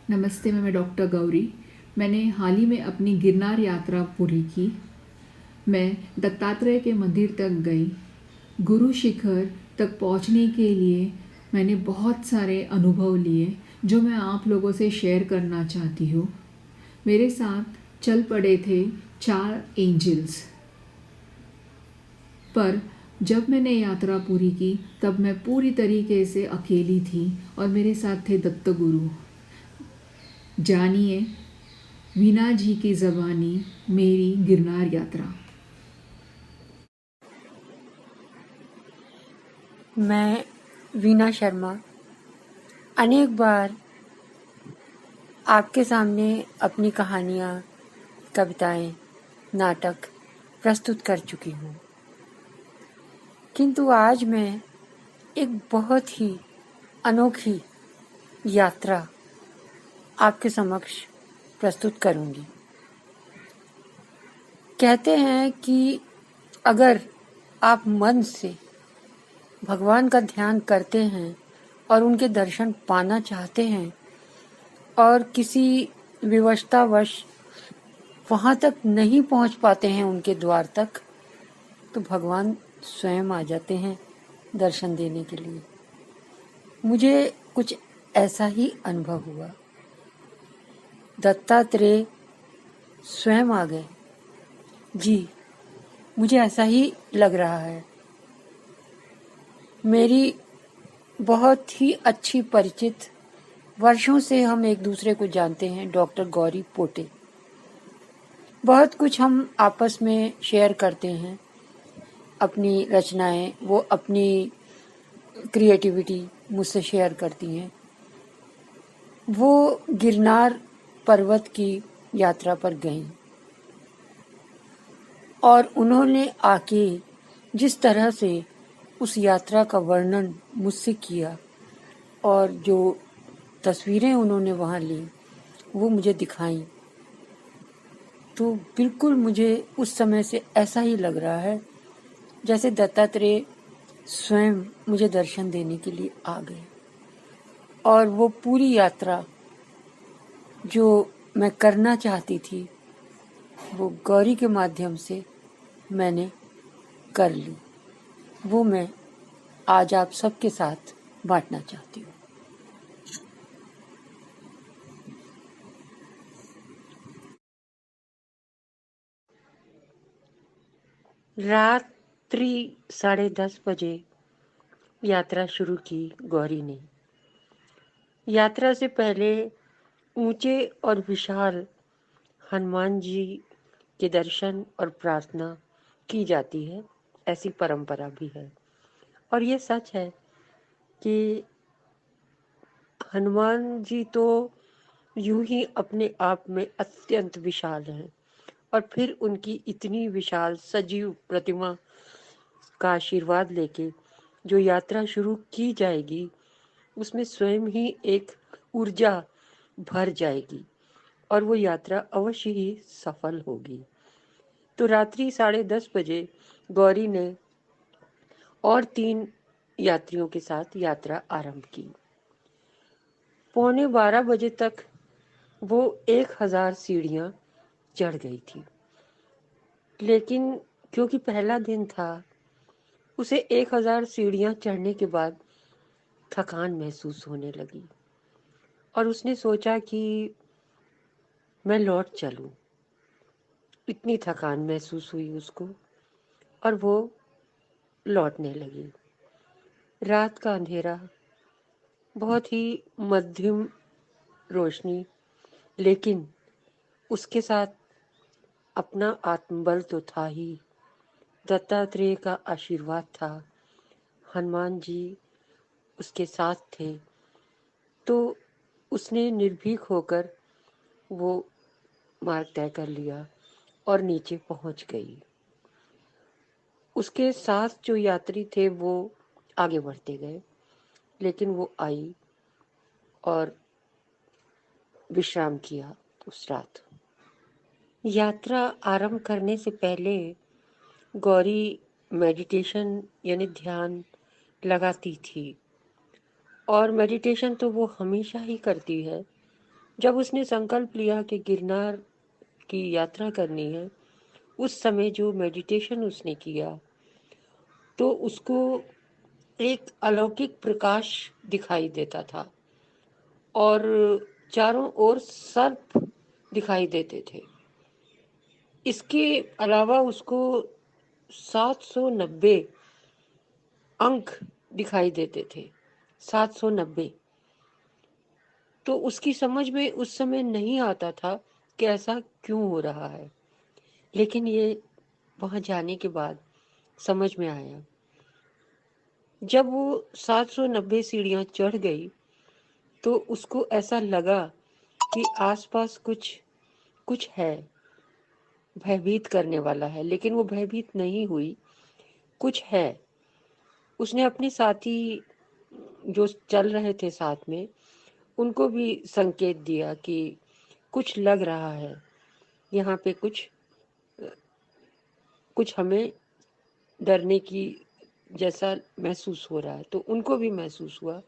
नमस्ते, मैं डॉक्टर गौरी। मैंने हाल ही में अपनी गिरनार यात्रा पूरी की। मैं दत्तात्रेय के मंदिर तक गई। गुरु शिखर तक पहुंचने के लिए मैंने बहुत सारे अनुभव लिए जो मैं आप लोगों से शेयर करना चाहती हूँ। मेरे साथ चल पड़े थे 4 एंजल्स। पर जब मैंने यात्रा पूरी की तब मैं पूरी तरीके से अकेली थी और मेरे साथ थे दत्त गुरु। जानिए वीना जी की ज़बानी मेरी गिरनार यात्रा। मैं वीना शर्मा अनेक बार आपके सामने अपनी कहानियाँ, कविताएं, नाटक प्रस्तुत कर चुकी हूँ, किंतु आज मैं एक बहुत ही अनोखी यात्रा आपके समक्ष प्रस्तुत करूँगी। कहते हैं कि अगर आप मन से भगवान का ध्यान करते हैं और उनके दर्शन पाना चाहते हैं और किसी विवशतावश वहाँ तक नहीं पहुँच पाते हैं उनके द्वार तक, तो भगवान स्वयं आ जाते हैं दर्शन देने के लिए। मुझे कुछ ऐसा ही अनुभव हुआ। दत्तात्रेय स्वयं आ गए। जी, मुझे ऐसा ही लग रहा है। मेरी बहुत ही अच्छी परिचित, वर्षों से हम एक दूसरे को जानते हैं, डॉक्टर गौरी पोटे। बहुत कुछ हम आपस में शेयर करते हैं, अपनी रचनाएं, वो अपनी क्रिएटिविटी मुझसे शेयर करती हैं। वो गिरनार पर्वत की यात्रा पर गईं और उन्होंने आके जिस तरह से उस यात्रा का वर्णन मुझसे किया और जो तस्वीरें उन्होंने वहाँ ली वो मुझे दिखाई, तो बिल्कुल मुझे उस समय से ऐसा ही लग रहा है जैसे दत्तात्रेय स्वयं मुझे दर्शन देने के लिए आ गए। और वो पूरी यात्रा जो मैं करना चाहती थी वो गौरी के माध्यम से मैंने कर ली। वो मैं आज आप सबके साथ बांटना चाहती हूँ। रात्रि 10:30 बजे यात्रा शुरू की गौरी ने। यात्रा से पहले ऊंचे और विशाल हनुमान जी के दर्शन और प्रार्थना की जाती है, ऐसी परंपरा भी है। और ये सच है कि हनुमान जी तो यूं ही अपने आप में अत्यंत विशाल हैं, और फिर उनकी इतनी विशाल सजीव प्रतिमा का आशीर्वाद लेके जो यात्रा शुरू की जाएगी उसमें स्वयं ही एक ऊर्जा भर जाएगी और वो यात्रा अवश्य ही सफल होगी। तो रात्रि 10:30 बजे गौरी ने और 3 यात्रियों के साथ यात्रा आरंभ की। 11:15 बजे तक वो 1000 सीढ़ियां चढ़ गई थी, लेकिन क्योंकि पहला दिन था उसे 1000 सीढ़ियां चढ़ने के बाद थकान महसूस होने लगी और उसने सोचा कि मैं लौट चलूं। इतनी थकान महसूस हुई उसको और वो लौटने लगी। रात का अंधेरा, बहुत ही मध्यम रोशनी, लेकिन उसके साथ अपना आत्मबल तो था ही। दत्तात्रेय का आशीर्वाद था, हनुमान जी उसके साथ थे, तो उसने निर्भीक होकर वो मार्ग तय कर लिया और नीचे पहुंच गई। उसके साथ जो यात्री थे वो आगे बढ़ते गए, लेकिन वो आई और विश्राम किया उस रात। यात्रा आरंभ करने से पहले गौरी मेडिटेशन यानी ध्यान लगाती थी, और मेडिटेशन तो वो हमेशा ही करती है, जब उसने संकल्प लिया कि गिरनार की यात्रा करनी है, उस समय जो मेडिटेशन उसने किया तो उसको एक अलौकिक प्रकाश दिखाई देता था और चारों ओर सर्प दिखाई देते थे। इसके अलावा उसको 790 अंक दिखाई देते थे। 790। तो उसकी समझ में उस समय नहीं आता था कि ऐसा क्यों हो रहा है, लेकिन ये वहां जाने के बाद समझ में आया। जब वो 790 सीढ़ियां चढ़ गई तो उसको ऐसा लगा कि आसपास कुछ कुछ है, भयभीत करने वाला है, लेकिन वो भयभीत नहीं हुई। कुछ है। उसने अपने साथी जो चल रहे थे साथ में उनको भी संकेत दिया कि कुछ लग रहा है, यहाँ पे कुछ कुछ हमें डरने की जैसा महसूस हो रहा है। तो उनको भी महसूस हुआ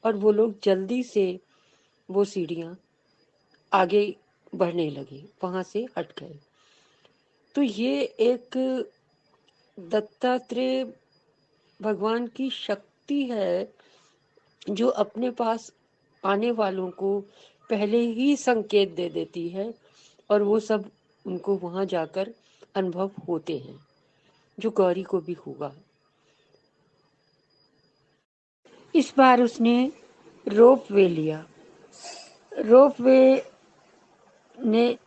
और वो लोग जल्दी से वो सीढ़ियां आगे बढ़ने लगे, वहां से हट गए। तो ये एक दत्तात्रेय भगवान की शक्ति है जो अपने पास आने वालों को पहले ही संकेत दे देती है और वो सब उनको वहां जाकर अनुभव होते हैं, जो गौरी को भी हुआ। इस बार उसने रोप वे लिया। रोप वे ने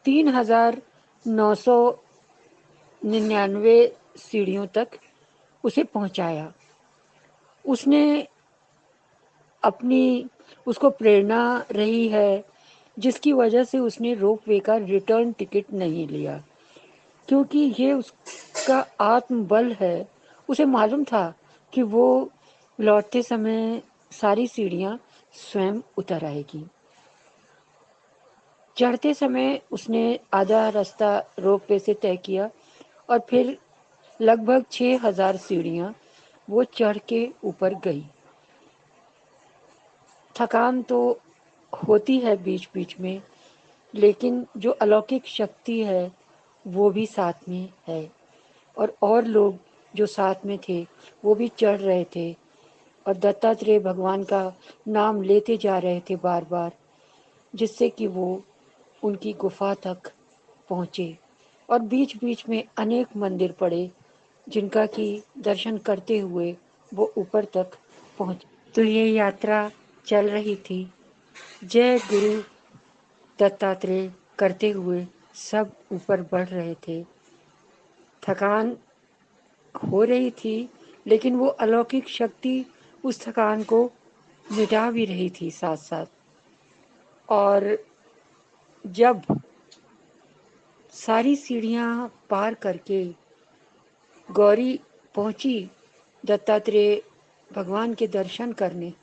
3,999 सीढ़ियों तक उसे पहुंचाया। उसने अपनी उसको प्रेरणा रही है जिसकी वजह से उसने रोप वे का रिटर्न टिकट नहीं लिया, क्योंकि ये उसका आत्मबल है। उसे मालूम था कि वो लौटते समय सारी सीढ़ियां स्वयं उतर आएगी। चढ़ते समय उसने आधा रास्ता रोप वे से तय किया और फिर लगभग 6,000 सीढ़ियां वो चढ़ के ऊपर गई। थकान तो होती है बीच बीच में, लेकिन जो अलौकिक शक्ति है वो भी साथ में है और लोग जो साथ में थे वो भी चढ़ रहे थे और दत्तात्रेय भगवान का नाम लेते जा रहे थे बार बार, जिससे कि वो उनकी गुफा तक पहुँचे। और बीच बीच में अनेक मंदिर पड़े जिनका कि दर्शन करते हुए वो ऊपर तक पहुँचे। तो ये यात्रा चल रही थी, जय गुरु दत्तात्रेय करते हुए सब ऊपर बढ़ रहे थे। थकान हो रही थी, लेकिन वो अलौकिक शक्ति उस थकान को मिटा भी रही थी साथ साथ। और जब सारी सीढ़ियां पार करके गौरी पहुंची दत्तात्रेय भगवान के दर्शन करने,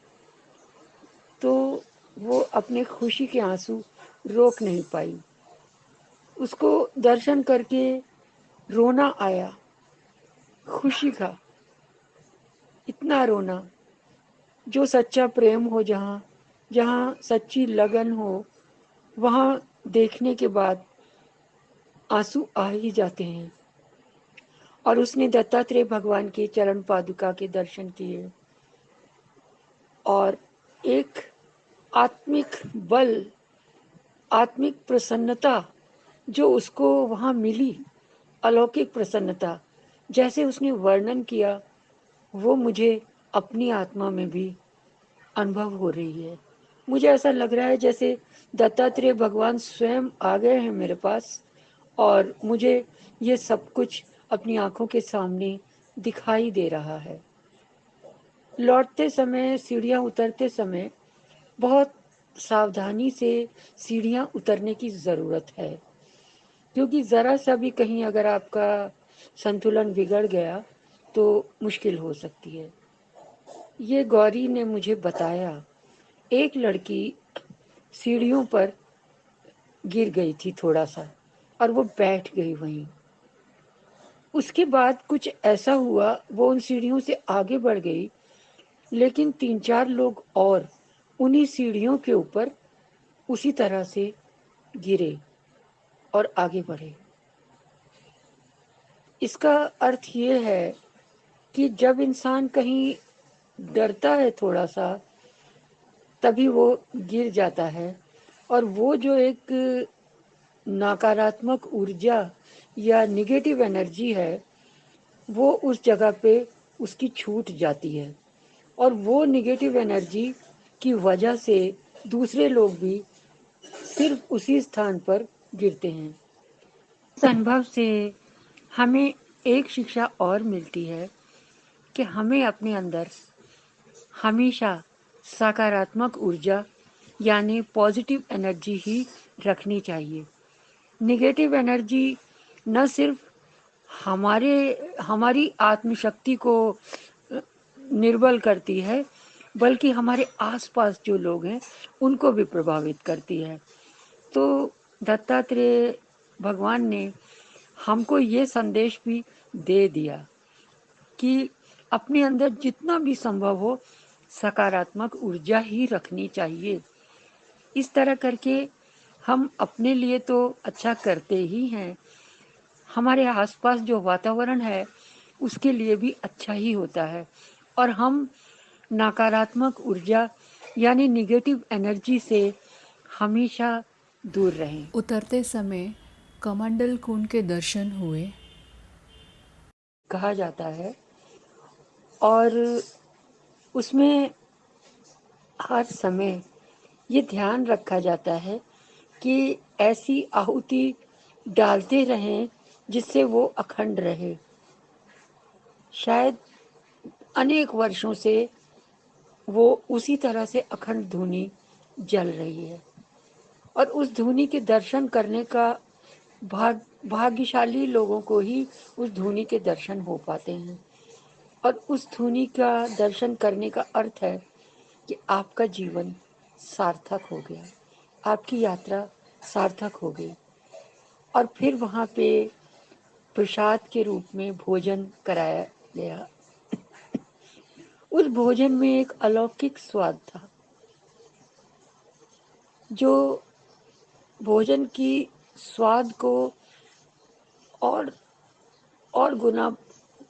तो वो अपने खुशी के आंसू रोक नहीं पाई। उसको दर्शन करके रोना आया, खुशी का इतना रोना। जो सच्चा प्रेम हो, जहाँ जहाँ सच्ची लगन हो, वहाँ देखने के बाद आंसू आ ही जाते हैं। और उसने दत्तात्रेय भगवान के चरण पादुका के दर्शन किए और एक आत्मिक बल, आत्मिक प्रसन्नता जो उसको वहां मिली, अलौकिक प्रसन्नता जैसे उसने वर्णन किया, वो मुझे अपनी आत्मा में भी अनुभव हो रही है। मुझे ऐसा लग रहा है जैसे दत्तात्रेय भगवान स्वयं आ गए हैं मेरे पास और मुझे ये सब कुछ अपनी आंखों के सामने दिखाई दे रहा है। लौटते समय, सीढ़ियां उतरते समय बहुत सावधानी से सीढ़ियां उतरने की ज़रूरत है, क्योंकि ज़रा सा भी कहीं अगर आपका संतुलन बिगड़ गया तो मुश्किल हो सकती है। ये गौरी ने मुझे बताया, एक लड़की सीढ़ियों पर गिर गई थी थोड़ा सा और वो बैठ गई वहीं। उसके बाद कुछ ऐसा हुआ, वो उन सीढ़ियों से आगे बढ़ गई, लेकिन 3-4 लोग और उन्हीं सीढ़ियों के ऊपर उसी तरह से गिरे और आगे बढ़े। इसका अर्थ ये है कि जब इंसान कहीं डरता है थोड़ा सा, तभी वो गिर जाता है, और वो जो एक नकारात्मक ऊर्जा या निगेटिव एनर्जी है, वो उस जगह पे उसकी छूट जाती है, और वो निगेटिव एनर्जी की वजह से दूसरे लोग भी सिर्फ उसी स्थान पर गिरते हैं। इस अनुभव से हमें एक शिक्षा और मिलती है कि हमें अपने अंदर हमेशा सकारात्मक ऊर्जा यानी पॉजिटिव एनर्जी ही रखनी चाहिए। निगेटिव एनर्जी न सिर्फ हमारी आत्मशक्ति को निर्बल करती है, बल्कि हमारे आसपास जो लोग हैं उनको भी प्रभावित करती है। तो दत्तात्रेय भगवान ने हमको ये संदेश भी दे दिया कि अपने अंदर जितना भी संभव हो सकारात्मक ऊर्जा ही रखनी चाहिए। इस तरह करके हम अपने लिए तो अच्छा करते ही हैं, हमारे आसपास जो वातावरण है उसके लिए भी अच्छा ही होता है, और हम नकारात्मक ऊर्जा यानी निगेटिव एनर्जी से हमेशा दूर रहें। उतरते समय कमंडल कुंड के दर्शन हुए। कहा जाता है, और उसमें हर समय ये ध्यान रखा जाता है कि ऐसी आहुति डालते रहें जिससे वो अखंड रहे। शायद अनेक वर्षों से वो उसी तरह से अखंड धूनी जल रही है, और उस धूनी के दर्शन करने का भाग्यशाली लोगों को ही उस धूनी के दर्शन हो पाते हैं। और उस धूनी का दर्शन करने का अर्थ है कि आपका जीवन सार्थक हो गया, आपकी यात्रा सार्थक हो गई। और फिर वहाँ पे प्रसाद के रूप में भोजन कराया गया। उस भोजन में एक अलौकिक स्वाद था, जो भोजन की स्वाद को और गुना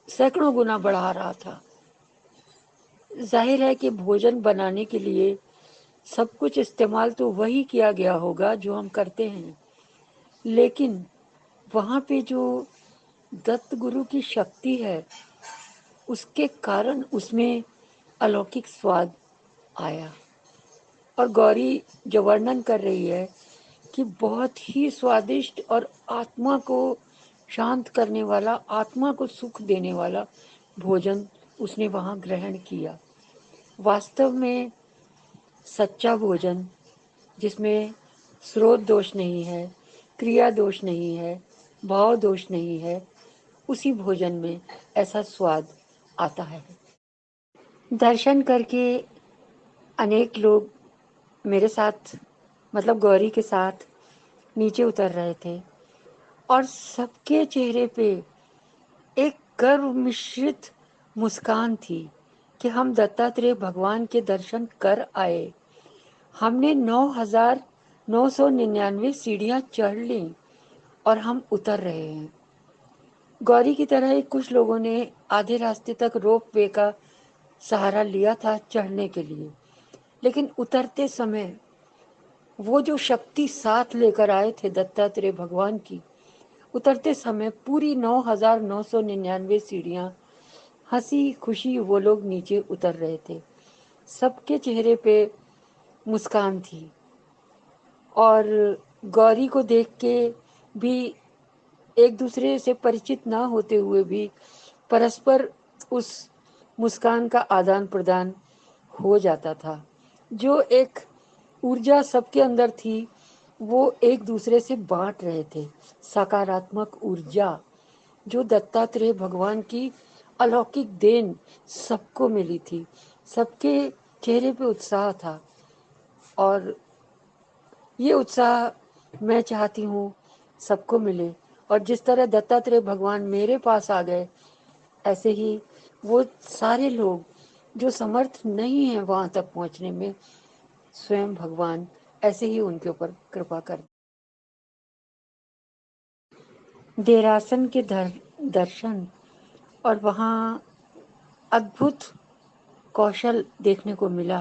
सैकड़ों गुना बढ़ा रहा था। जाहिर है कि भोजन बनाने के लिए सब कुछ इस्तेमाल तो वही किया गया होगा जो हम करते हैं, लेकिन वहाँ पे जो दत्त गुरु की शक्ति है उसके कारण उसमें अलौकिक स्वाद आया। और गौरी जो वर्णन कर रही है कि बहुत ही स्वादिष्ट और आत्मा को शांत करने वाला, आत्मा को सुख देने वाला भोजन उसने वहाँ ग्रहण किया। वास्तव में सच्चा भोजन जिसमें स्रोत दोष नहीं है, क्रिया दोष नहीं है, भाव दोष नहीं है, उसी भोजन में ऐसा स्वाद आता है। दर्शन करके अनेक लोग मेरे साथ, मतलब गौरी के साथ नीचे उतर रहे थे, और सबके चेहरे पे एक गर्व मिश्रित मुस्कान थी कि हम दत्तात्रेय भगवान के दर्शन कर आए। हमने 9,999 सीढ़ियां चढ़ ली और हम उतर रहे हैं। गौरी की तरह ही कुछ लोगों ने आधे रास्ते तक रोप वे का सहारा लिया था चढ़ने के लिए, लेकिन उतरते समय वो जो शक्ति साथ लेकर आए थे दत्तात्रेय भगवान की, उतरते समय पूरी 9,999 सीढ़ियां हंसी खुशी वो लोग नीचे उतर रहे थे। सबके चेहरे पे मुस्कान थी, और गौरी को देख के भी एक दूसरे से परिचित ना होते हुए भी परस्पर उस मुस्कान का आदान प्रदान हो जाता था। जो एक ऊर्जा सबके अंदर थी वो एक दूसरे से बांट रहे थे। सकारात्मक ऊर्जा जो दत्तात्रेय भगवान की अलौकिक देन सबको मिली थी। सबके चेहरे पे उत्साह था, और ये उत्साह मैं चाहती हूँ सबको मिले। और जिस तरह दत्तात्रेय भगवान मेरे पास आ गए, ऐसे ही वो सारे लोग जो समर्थ नहीं हैं वहाँ तक पहुँचने में, स्वयं भगवान ऐसे ही उनके ऊपर कृपा कर। देरासन के दर्शन और वहाँ अद्भुत कौशल देखने को मिला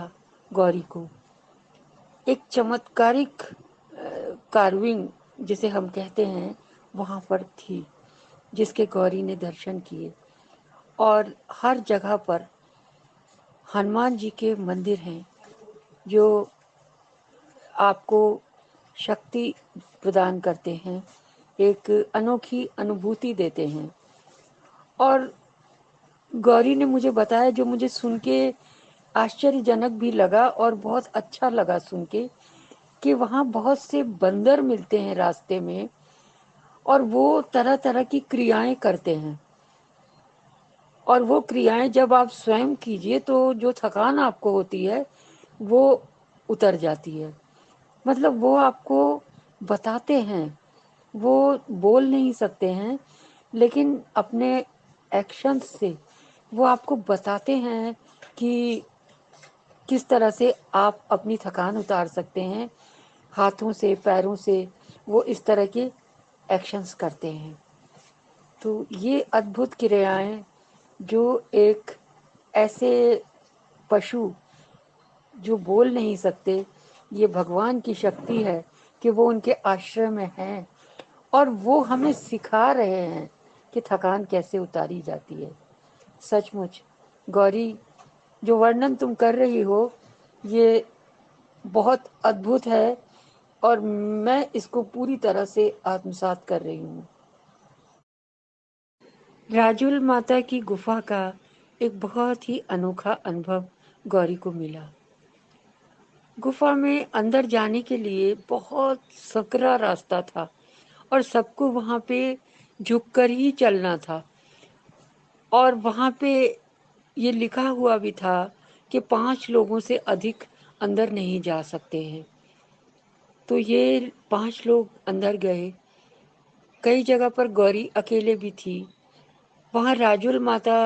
गौरी को। एक चमत्कारिक कार्विंग जिसे हम कहते हैं वहाँ पर थी, जिसके गौरी ने दर्शन किए। और हर जगह पर हनुमान जी के मंदिर हैं जो आपको शक्ति प्रदान करते हैं, एक अनोखी अनुभूति देते हैं। और गौरी ने मुझे बताया, जो मुझे सुन के आश्चर्यजनक भी लगा और बहुत अच्छा लगा सुन के, कि वहाँ बहुत से बंदर मिलते हैं रास्ते में और वो तरह तरह की क्रियाएं करते हैं। और वो क्रियाएं जब आप स्वयं कीजिए तो जो थकान आपको होती है वो उतर जाती है। मतलब वो आपको बताते हैं, वो बोल नहीं सकते हैं, लेकिन अपने एक्शंस से वो आपको बताते हैं कि किस तरह से आप अपनी थकान उतार सकते हैं। हाथों से, पैरों से वो इस तरह के एक्शंस करते हैं। तो ये अद्भुत क्रियाएं जो एक ऐसे पशु जो बोल नहीं सकते, ये भगवान की शक्ति है कि वो उनके आश्रय में हैं और वो हमें सिखा रहे हैं कि थकान कैसे उतारी जाती है। सचमुच गौरी, जो वर्णन तुम कर रही हो ये बहुत अद्भुत है और मैं इसको पूरी तरह से आत्मसात कर रही हूँ। राजुल माता की गुफा का एक बहुत ही अनोखा अनुभव गौरी को मिला। गुफा में अंदर जाने के लिए बहुत सकरा रास्ता था और सबको वहाँ पे झुककर ही चलना था। और वहाँ पे ये लिखा हुआ भी था कि 5 लोगों से अधिक अंदर नहीं जा सकते हैं। तो ये 5 लोग अंदर गए। कई जगह पर गौरी अकेले भी थी। वहाँ राजुल माता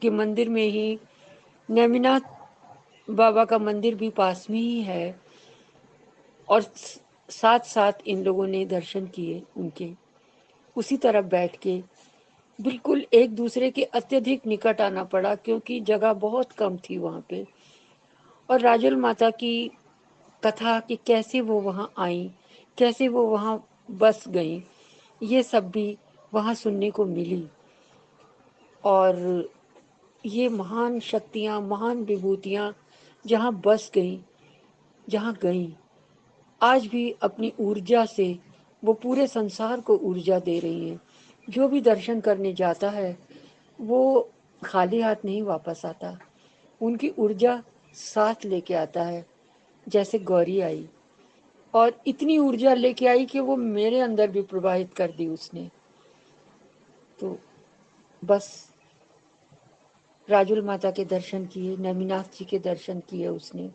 के मंदिर में ही नेमिनाथ बाबा का मंदिर भी पास में ही है और साथ साथ इन लोगों ने दर्शन किए उनके। उसी तरफ बैठ के बिल्कुल एक दूसरे के अत्यधिक निकट आना पड़ा क्योंकि जगह बहुत कम थी वहाँ पे। और राजुल माता की कथा कि कैसे वो वहाँ आई, कैसे वो वहाँ बस गई, ये सब भी वहाँ सुनने को मिली। और ये महान शक्तियाँ, महान विभूतियाँ जहाँ बस गई, जहाँ गई, आज भी अपनी ऊर्जा से वो पूरे संसार को ऊर्जा दे रही हैं। जो भी दर्शन करने जाता है वो खाली हाथ नहीं वापस आता, उनकी ऊर्जा साथ लेके आता है। जैसे गौरी आई और इतनी ऊर्जा लेके आई कि वो मेरे अंदर भी प्रवाहित कर दी उसने। तो बस राजुल माता के दर्शन किए, नेमिनाथ जी के दर्शन किए उसने।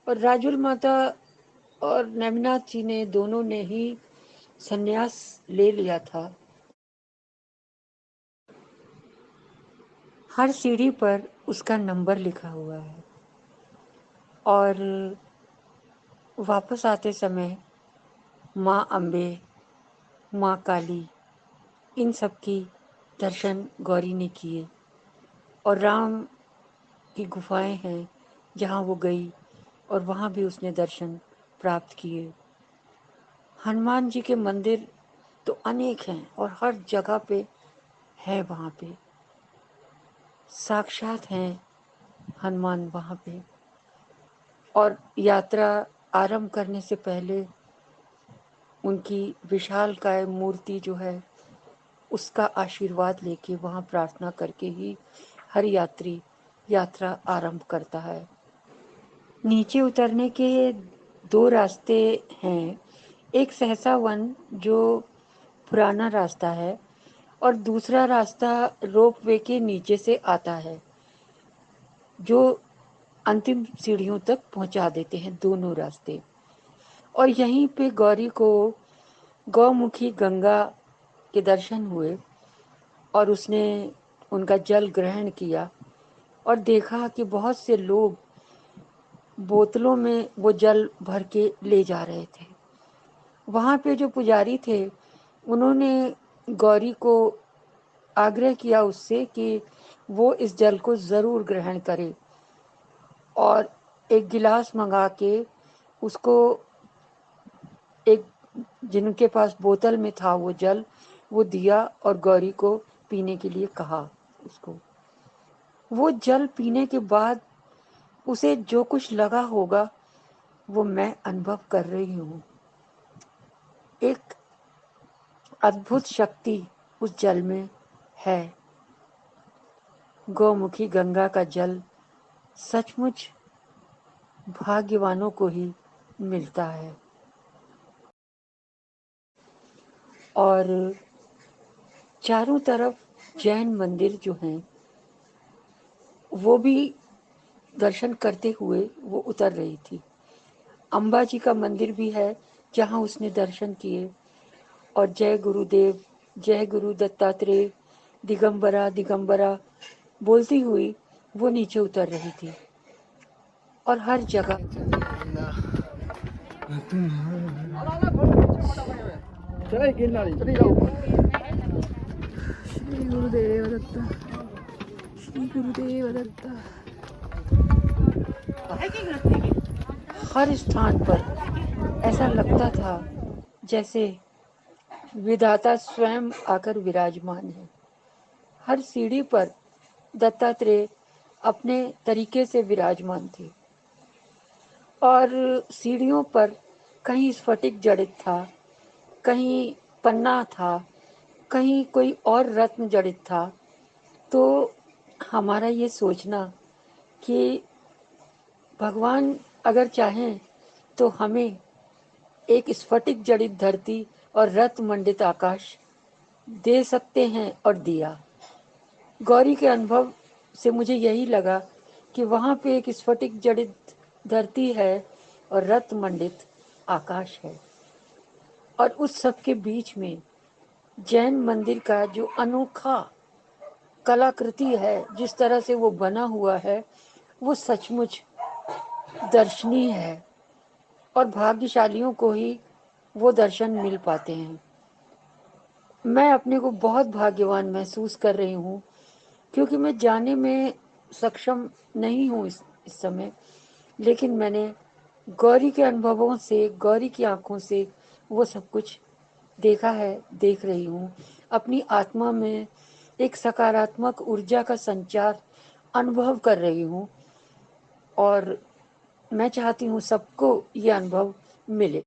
और राजुल माता और नेमिनाथ जी ने दोनों ने ही संन्यास ले लिया था। हर सीढ़ी पर उसका नंबर लिखा हुआ है और वापस आते समय माँ अम्बे, माँ काली, इन सब की दर्शन गौरी ने किए। और राम की गुफाएं हैं जहाँ वो गई और वहाँ भी उसने दर्शन प्राप्त किए। हनुमान जी के मंदिर तो अनेक हैं और हर जगह पे है, वहाँ पे साक्षात हैं हनुमान वहाँ पे। और यात्रा आरंभ करने से पहले उनकी विशालकाय मूर्ति जो है उसका आशीर्वाद लेके वहाँ प्रार्थना करके ही हर यात्री यात्रा आरंभ करता है। नीचे उतरने के 2 रास्ते हैं, एक सहसा वन जो पुराना रास्ता है और दूसरा रास्ता रोपवे के नीचे से आता है जो अंतिम सीढ़ियों तक पहुंचा देते हैं, दोनों रास्ते। और यहीं पे गौरी को गौमुखी गंगा के दर्शन हुए और उसने उनका जल ग्रहण किया और देखा कि बहुत से लोग बोतलों में वो जल भर के ले जा रहे थे। वहाँ पे जो पुजारी थे उन्होंने गौरी को आग्रह किया उससे कि वो इस जल को ज़रूर ग्रहण करे और एक गिलास मंगा के उसको, एक जिनके पास बोतल में था वो जल, वो दिया और गौरी को पीने के लिए कहा उसको। वो जल पीने के बाद उसे जो कुछ लगा होगा वो मैं अनुभव कर रही हूँ। एक अद्भुत शक्ति उस जल में है। गौमुखी गंगा का जल सचमुच भाग्यवानों को ही मिलता है। और चारों तरफ जैन मंदिर जो हैं वो भी दर्शन करते हुए वो उतर रही थी। अम्बा जी का मंदिर भी है जहाँ उसने दर्शन किए और जय गुरुदेव, जय गुरु दत्तात्रेय, दिगंबरा दिगंबरा बोलती हुई वो नीचे उतर रही थी। और हर जगह श्री गुरुदेव दत्ता, श्री गुरुदेव दत्ता। हर स्थान पर ऐसा लगता था जैसे विधाता स्वयं आकर विराजमान है। हर सीढ़ी पर दत्तात्रेय अपने तरीके से विराजमान थे और सीढ़ियों पर कहीं स्फटिक जड़ित था, कहीं पन्ना था, कहीं कोई और रत्न जड़ित था। तो हमारा ये सोचना कि भगवान अगर चाहें तो हमें एक स्फटिक जड़ित धरती और रत्न मंडित आकाश दे सकते हैं और दिया। गौरी के अनुभव से मुझे यही लगा कि वहाँ पे एक स्फटिक जड़ित धरती है और रत्न मंडित आकाश है और उस सब के बीच में जैन मंदिर का जो अनोखा कलाकृति है, जिस तरह से वो बना हुआ है, वो सचमुच दर्शनीय है और भाग्यशालियों को ही वो दर्शन मिल पाते हैं। मैं अपने को बहुत भाग्यवान महसूस कर रही हूँ क्योंकि मैं जाने में सक्षम नहीं हूँ इस समय, लेकिन मैंने गौरी के अनुभवों से, गौरी की आंखों से वो सब कुछ देखा है, देख रही हूँ। अपनी आत्मा में एक सकारात्मक ऊर्जा का संचार अनुभव कर रही हूँ और मैं चाहती हूँ सबको ये अनुभव मिले।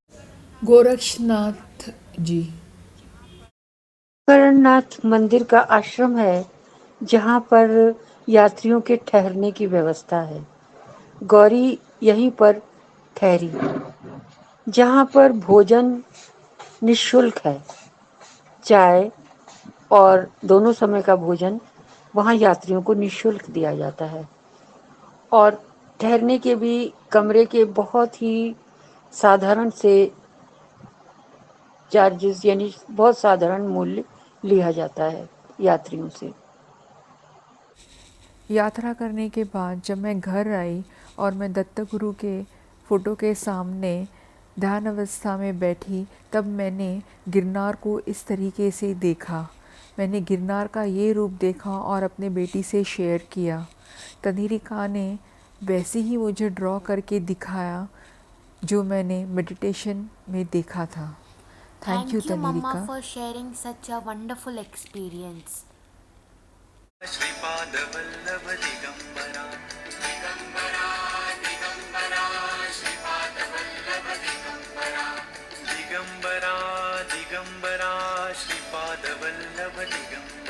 गोरक्षनाथ जी। करनाथ मंदिर का आश्रम है जहाँ पर यात्रियों के ठहरने की व्यवस्था है। गौरी यहीं पर ठहरी, जहाँ पर भोजन निःशुल्क है। चाय और दोनों समय का भोजन वहाँ यात्रियों को निःशुल्क दिया जाता है और ठहरने के भी कमरे के बहुत ही साधारण से चार्जेस, यानी बहुत साधारण मूल्य लिया जाता है यात्रियों से। यात्रा करने के बाद जब मैं घर आई और मैं दत्त गुरु के फ़ोटो के सामने ध्यान अवस्था में बैठी, तब मैंने गिरनार को इस तरीके से देखा। मैंने गिरनार का ये रूप देखा और अपने बेटी से शेयर किया। तनिरिका ने वैसे ही मुझे ड्रॉ करके दिखाया जो मैंने मेडिटेशन में देखा था। Thank you Thank you, Mama, तनिरिका। for sharing such a wonderful experience. Shripad Vallabh Digambara Digambara Digambara Shripad Vallabh Digambara Digambara Digambara Shripad Vallabh Digambara.